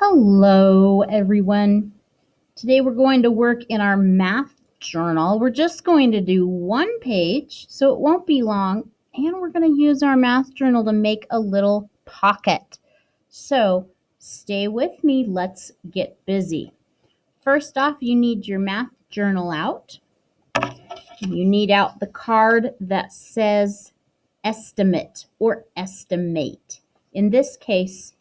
Hello, everyone. Today we're going to work in our math journal. We're just going to do one page, so it won't be long, and we're going to use our math journal to make a little pocket. So stay with me. Let's get busy. First off, you need your math journal out. You need out the card that says estimate or estimate. In this case,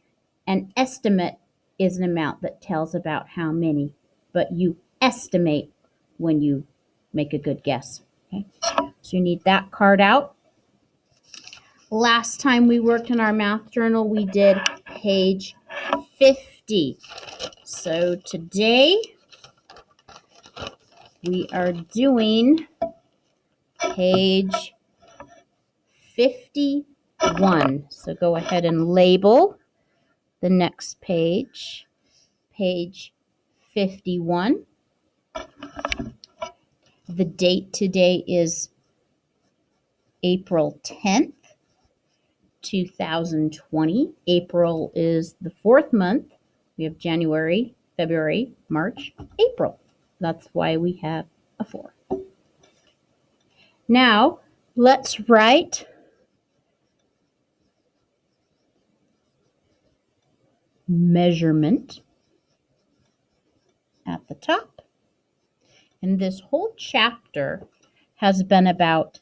an estimate is an amount that tells about how many, but you estimate when you make a good guess. Okay? So you need that card out. Last time we worked in our math journal, we did page 50. So today we are doing page 51. So go ahead and label the next page, page 51. The date today is April 10th, 2020. April is the fourth month. We have January, February, March, April. That's why we have a 4. Now, let's write measurement at the top. And this whole chapter has been about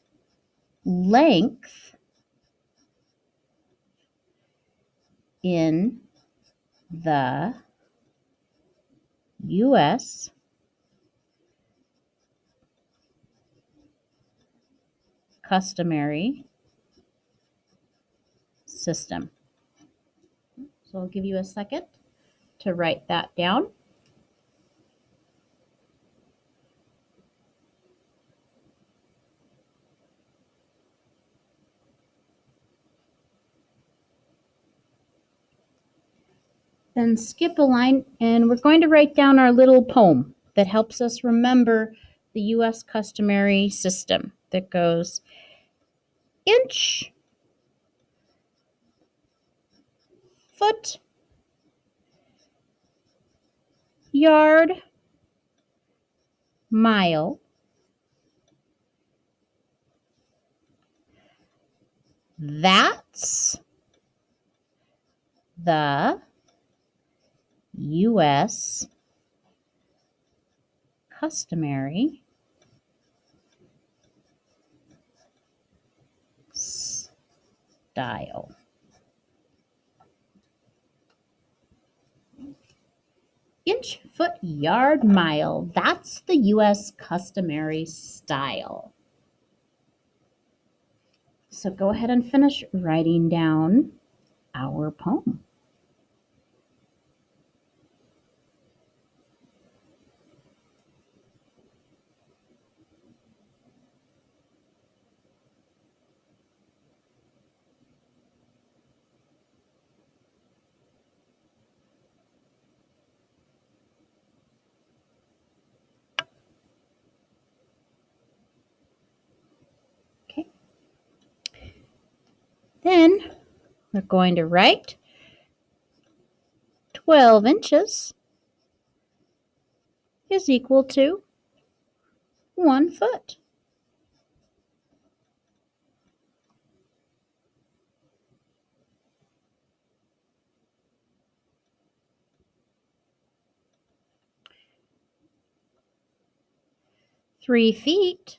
length in the U.S. Customary System. So I'll give you a second to write that down. Then skip a line, and we're going to write down our little poem that helps us remember the U.S. customary system that goes inch, foot, yard, mile. That's the U.S. customary style. Inch, foot, yard, mile. That's the U.S. customary style. So go ahead and finish writing down our poem. Okay. Then we're going to write 12 inches is equal to 1 foot. Three feet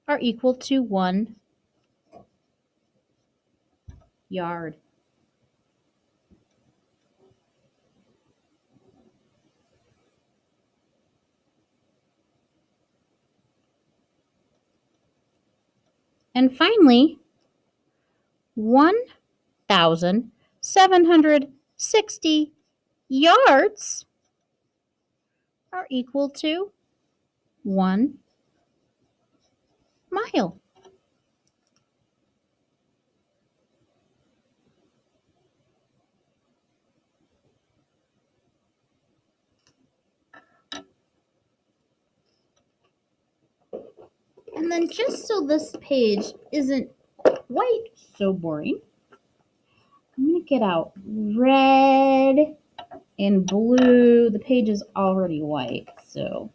are equal to 1 yard. And finally, 1,760 yards are equal to 1 mile. And then just so this page isn't white. So boring. I'm going to get out red and blue. The page is already white, so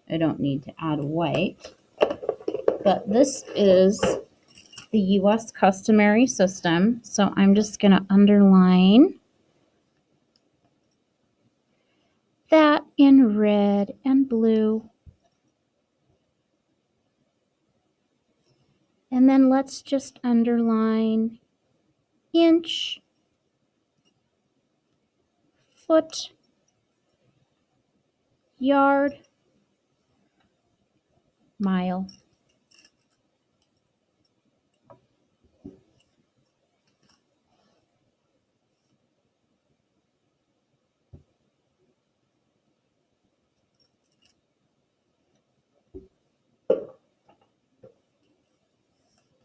I don't need to add white. But this is the U.S. Customary System, so I'm just going to underline that in red and blue. And then let's just underline inch, foot, yard, mile.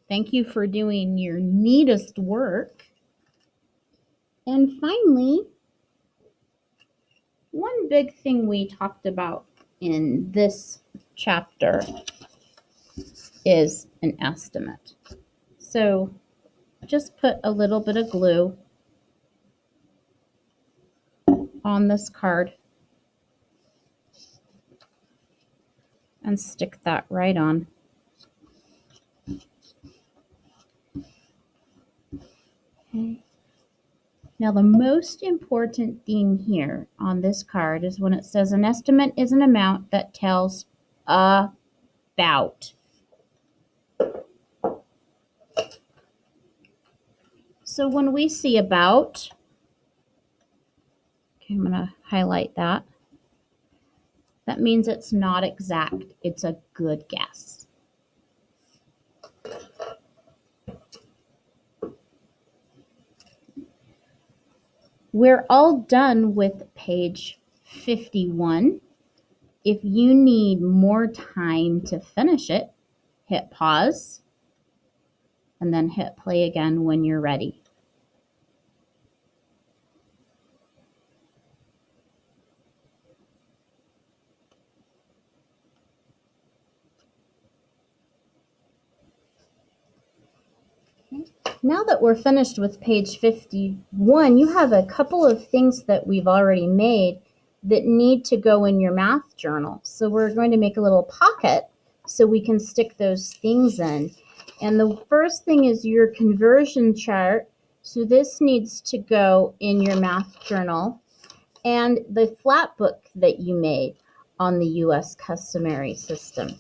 Thank you for doing your neatest work. And finally, one big thing we talked about in this chapter is an estimate. So just put a little bit of glue on this card and stick that right on. Okay. Now the most important thing here on this card is when it says an estimate is an amount that tells about. So when we see about, okay, I'm going to highlight that. That means it's not exact. It's a good guess. We're all done with page 51. If you need more time to finish it, hit pause and then hit play again when you're ready. Now that we're finished with page 51, you have a couple of things that we've already made that need to go in your math journal. So we're going to make a little pocket so we can stick those things in. And the first thing is your conversion chart. So this needs to go in your math journal. And the flat book that you made on the U.S. Customary System.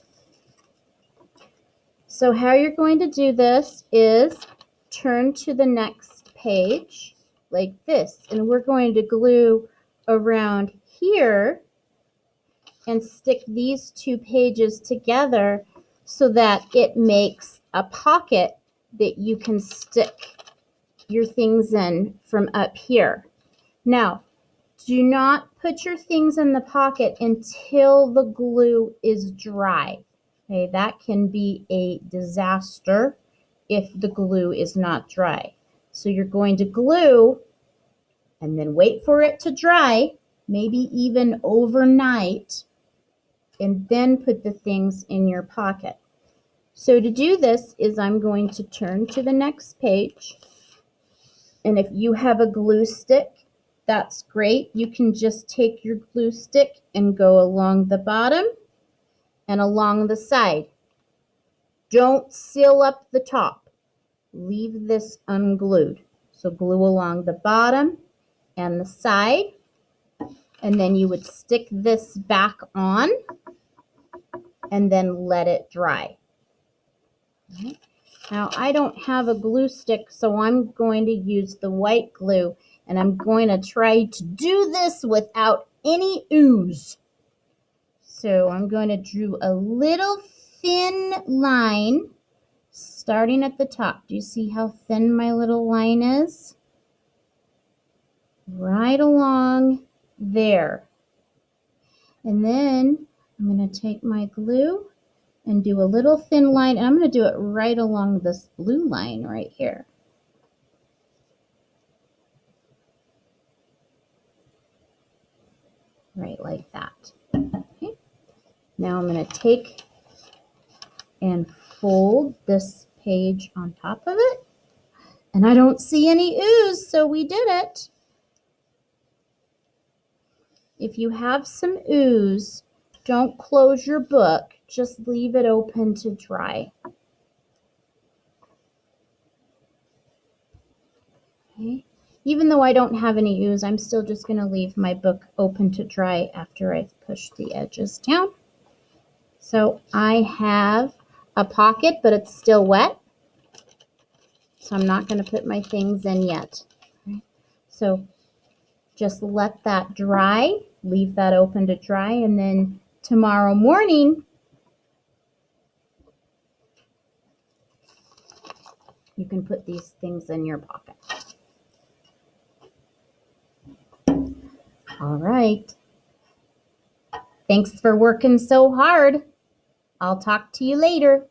So how you're going to do this is turn to the next page like this, and we're going to glue around here and stick these two pages together so that it makes a pocket that you can stick your things in from up here. Now, do not put your things in the pocket until the glue is dry. Okay, that can be a disaster if the glue is not dry. So you're going to glue and then wait for it to dry, maybe even overnight, and then put the things in your pocket. So to do this is I'm going to turn to the next page. And if you have a glue stick, that's great. You can just take your glue stick and go along the bottom and along the side. Don't seal up the top. Leave this unglued. So glue along the bottom and the side, and then you would stick this back on and then let it dry. Okay. Now I don't have a glue stick, so I'm going to use the white glue, and I'm going to try to do this without any ooze. So I'm going to draw a little thin line starting at the top. Do you see how thin my little line is? Right along there. And then I'm going to take my glue and do a little thin line, and I'm going to do it right along this blue line right here. Right like that. Now I'm going to take and fold this page on top of it. And I don't see any ooze, so we did it. If you have some ooze, don't close your book. Just leave it open to dry. Okay. Even though I don't have any ooze, I'm still just going to leave my book open to dry after I've pushed the edges down. So I have a pocket, but it's still wet. So I'm not going to put my things in yet. Okay. So just let that dry, leave that open to dry, and then tomorrow morning, you can put these things in your pocket. All right. Thanks for working so hard. I'll talk to you later.